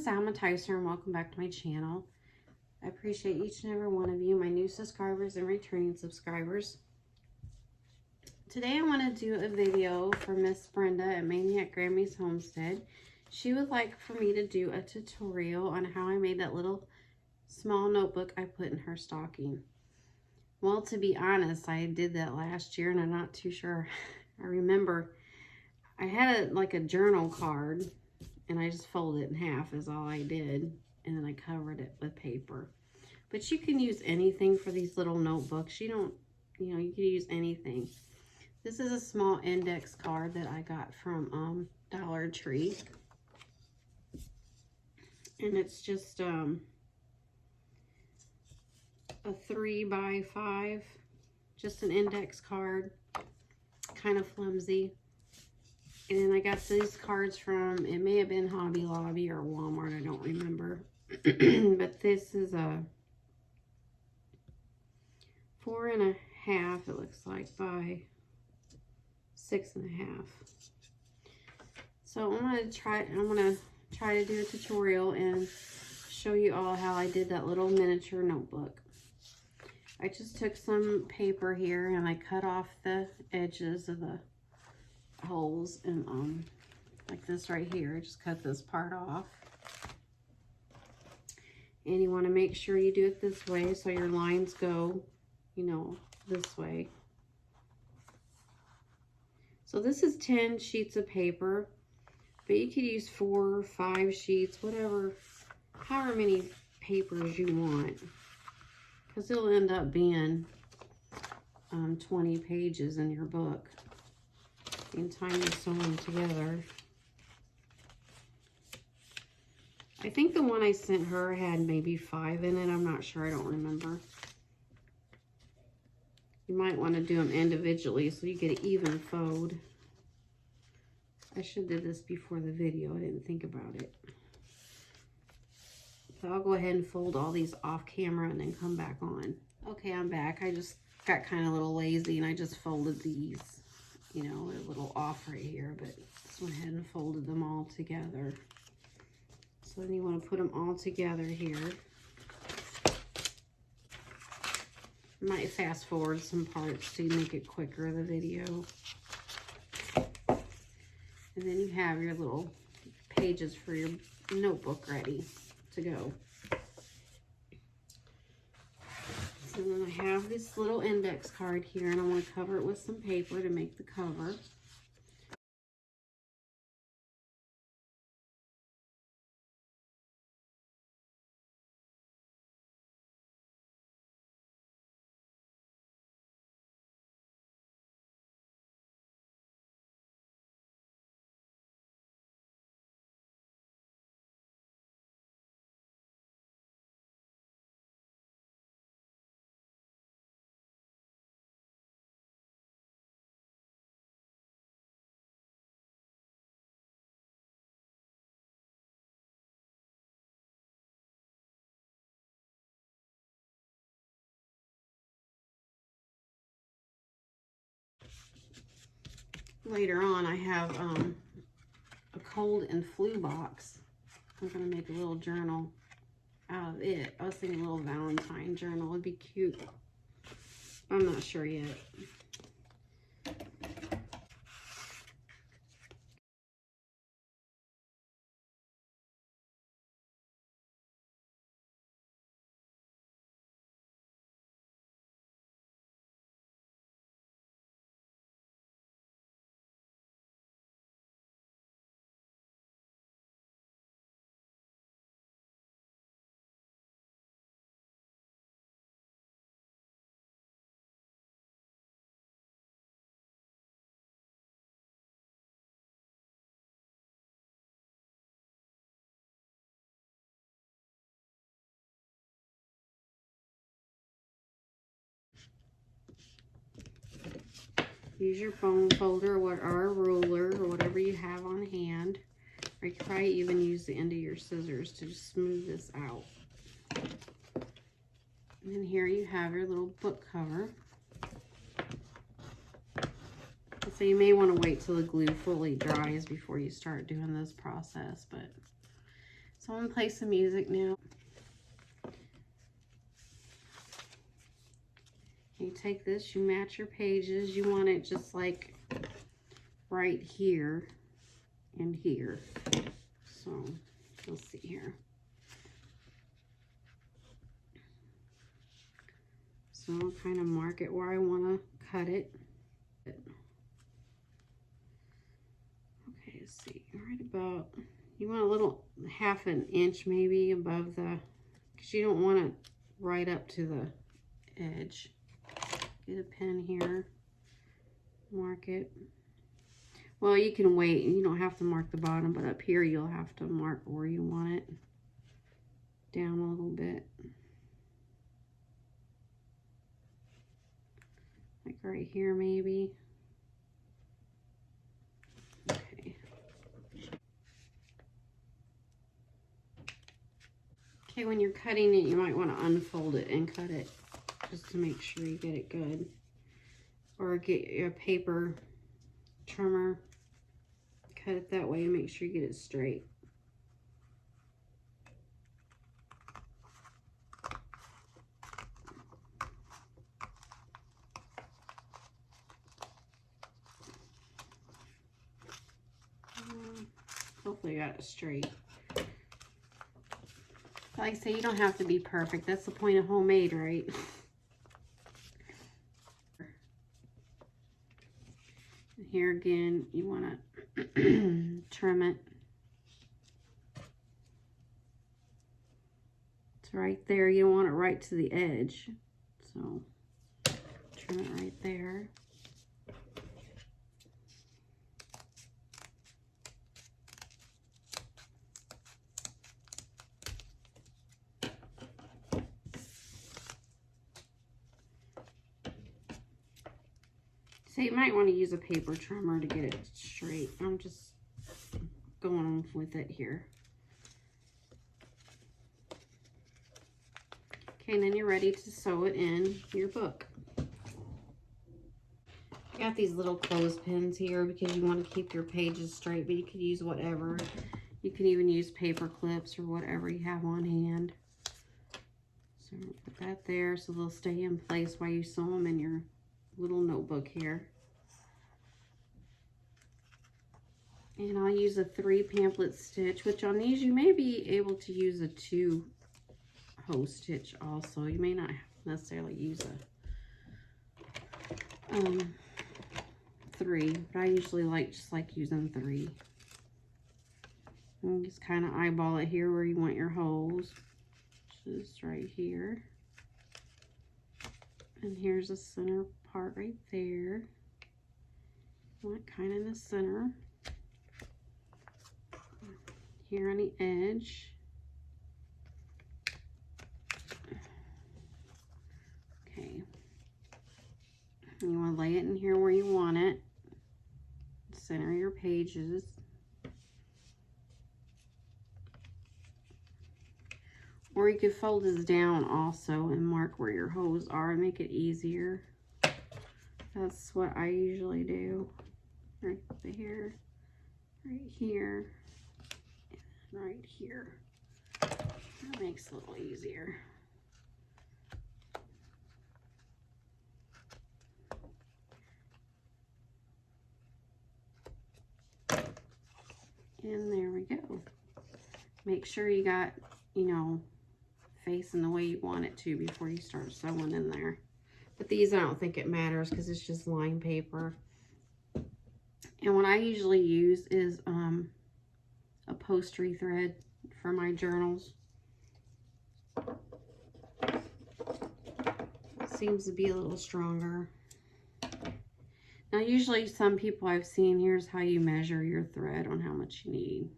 is Alma Tyser, and welcome back to my channel. I appreciate each and every one of you, my new subscribers and returning subscribers. Today I want to do a video for Miss Brenda at Maniac Grammy's Homestead. She would like for me to do a tutorial on how I made that little small notebook I put in her stocking. Well, to be honest, I did that last year and I'm not too sure. I remember I had like a journal card and I just folded it in half is all I did. And then I covered it with paper. But you can use anything for these little notebooks. You can use anything. This is a small index card that I got from Dollar Tree. And it's just a 3x5, just an index card, kind of flimsy. And then I got these cards from, it may have been Hobby Lobby or Walmart, I don't remember. But this is a 4.5, it looks like, by 6.5. So I'm gonna try to do a tutorial and show you all how I did that little miniature notebook. I just took some paper here and I cut off the edges of the holes, and like this right here, I just cut this part off. And you want to make sure you do it this way so your lines go, this way. So this is 10 sheets of paper, but you could use 4 or 5 sheets, however many papers you want, because it'll end up being 20 pages in your book. In time you sew them together. I think the one I sent her had maybe 5 in it. I'm not sure. I don't remember. You might want to do them individually so you get an even fold. I should have did this before the video. I didn't think about it. So I'll go ahead and fold all these off camera and then come back on. Okay, I'm back. I just got kind of a little lazy and I just folded these. They're a little off right here, but just went ahead and folded them all together. So then you want to put them all together here. I might fast forward some parts to make it quicker, the video. And then you have your little pages for your notebook ready to go. So then I have this little index card here, and I want to cover it with some paper to make the cover. Later on, I have a cold and flu box. I'm going to make a little journal out of it. I was thinking a little Valentine journal would be cute. I'm not sure yet. Use your bone folder or a ruler or whatever you have on hand. Or you could probably even use the end of your scissors to just smooth this out. And then here you have your little book cover. So you may want to wait till the glue fully dries before you start doing this process, but So I'm gonna play some music now. You take this, you match your pages. You want it just like right here and here. So let's see here. So I'll kind of mark it where I want to cut it. Okay, let's see, right about, you want a little half an inch maybe above the, because you don't want it right up to the edge. Get a pen here, mark it. Well, you can wait, you don't have to mark the bottom, but up here you'll have to mark where you want it down a little bit. Like right here maybe. Okay. Okay, when you're cutting it, you might want to unfold it and cut it just to make sure you get it good. Or get a paper trimmer, cut it that way and make sure you get it straight. Hopefully I got it straight. Like I say, you don't have to be perfect. That's the point of homemade, right? Here again, you want to trim it. It's right there. You don't want it right to the edge. So trim it right there. So you might want to use a paper trimmer to get it straight. I'm just going on with it here. Okay, and then you're ready to sew it in your book. I got these little clothespins here because you want to keep your pages straight, but you could use whatever. You can even use paper clips or whatever you have on hand. So put that there so they'll stay in place while you sew them in your little notebook here. And I'll use a 3 pamphlet stitch, which on these you may be able to use a 2 hoe stitch also. You may not necessarily use a 3, but I usually just like using 3. And just kind of eyeball it here where you want your holes, which is right here. And here's the center part right there. Want kind of in the center. Here on the edge. Okay. You want to lay it in here where you want it. Center your pages. Or you could fold this down also and mark where your holes are and make it easier. That's what I usually do. Right here, right here, and right here. That makes it a little easier. And there we go. Make sure you got, you know, facing the way you want it to before you start sewing in there. But these, I don't think it matters because it's just line paper. And what I usually use is upholstery thread for my journals. Seems to be a little stronger. Now usually some people I've seen, here's how you measure your thread on how much you need.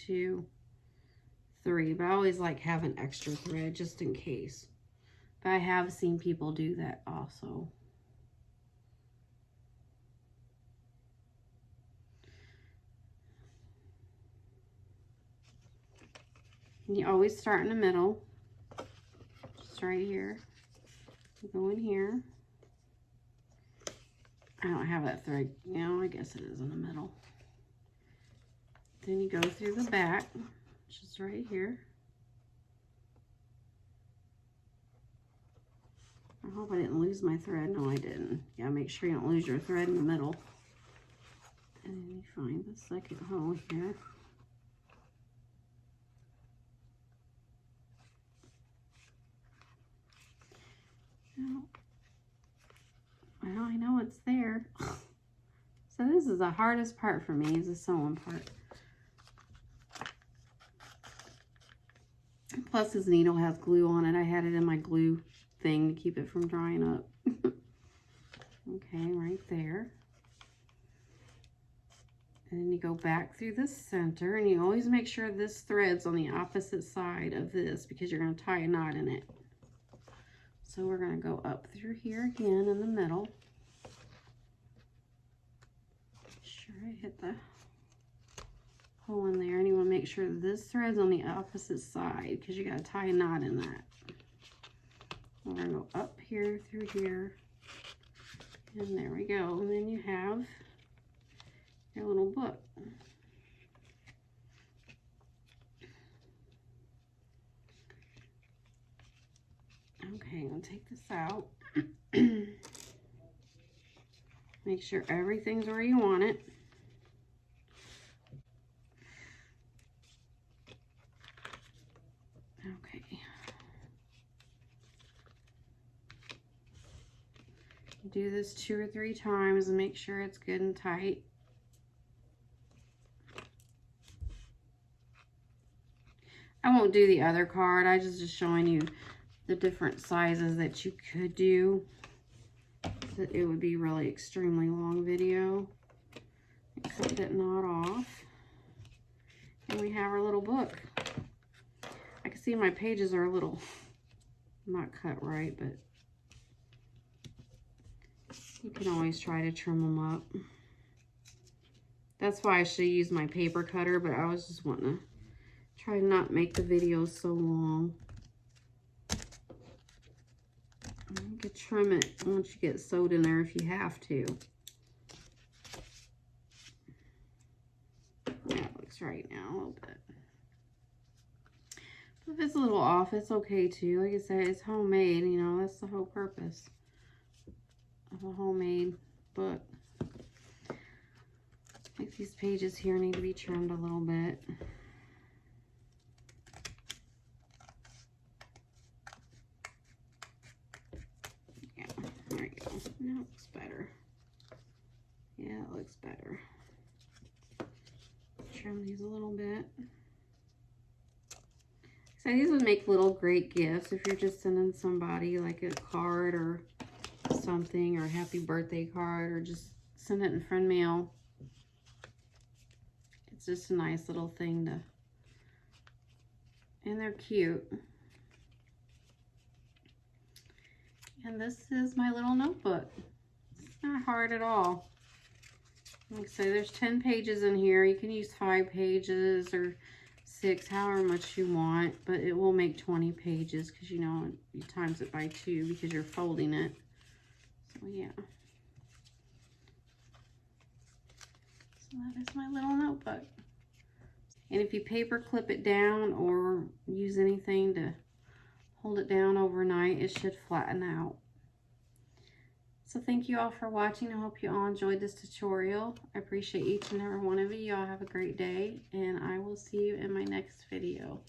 2, 3, but I always like having extra thread just in case. But I have seen people do that also. And you always start in the middle, just right here. Go in here. I don't have that thread, you know, I guess it is in the middle. Then you go through the back. which is right here. I hope I didn't lose my thread. No, I didn't. Yeah, make sure you don't lose your thread in the middle. And then you find the second hole here. Well, I know it's there. So this is the hardest part for me, is the sewing part. Plus this needle has glue on it. I had it in my glue thing to keep it from drying up. Okay, right there. And then you go back through the center, and you always make sure this thread's on the opposite side of this because you're going to tie a knot in it. So we're going to go up through here again in the middle. Make sure I hit the hole in there, and you want to make sure this thread's on the opposite side because you got to tie a knot in that. We're going to go up here through here, and there we go. And then you have your little book. Okay, I'm going to take this out. Make sure everything's where you want it. Okay. Do this 2 or 3 times and make sure it's good and tight. I won't do the other card. I just showing you the different sizes that you could do. That it would be really extremely long video. Cut that knot off. And we have our little book. I can see my pages are a little not cut right, but you can always try to trim them up. That's why I should use my paper cutter, but I was just wanting to try to not make the videos so long. You can trim it once you get sewed in there if you have to. Yeah, it looks right now a little bit. But if it's a little off, it's okay too. Like I said, it's homemade, you know, that's the whole purpose of a homemade book. I think these pages here need to be trimmed a little bit. Yeah, there we go. That looks better. Yeah, it looks better. Trim these a little bit. So these would make little great gifts if you're just sending somebody like a card or something, or a happy birthday card, or just send it in friend mail. It's just a nice little thing to, and they're cute. And this is my little notebook. It's not hard at all. Like I say, there's 10 pages in here. You can use 5 pages or 6, however much you want, but it will make 20 pages because, you know, you times it by 2 because you're folding it. So yeah. So that is my little notebook. And if you paper clip it down or use anything to hold it down overnight, it should flatten out. So thank you all for watching. I hope you all enjoyed this tutorial. I appreciate each and every one of you. Y'all have a great day, and I will see you in my next video.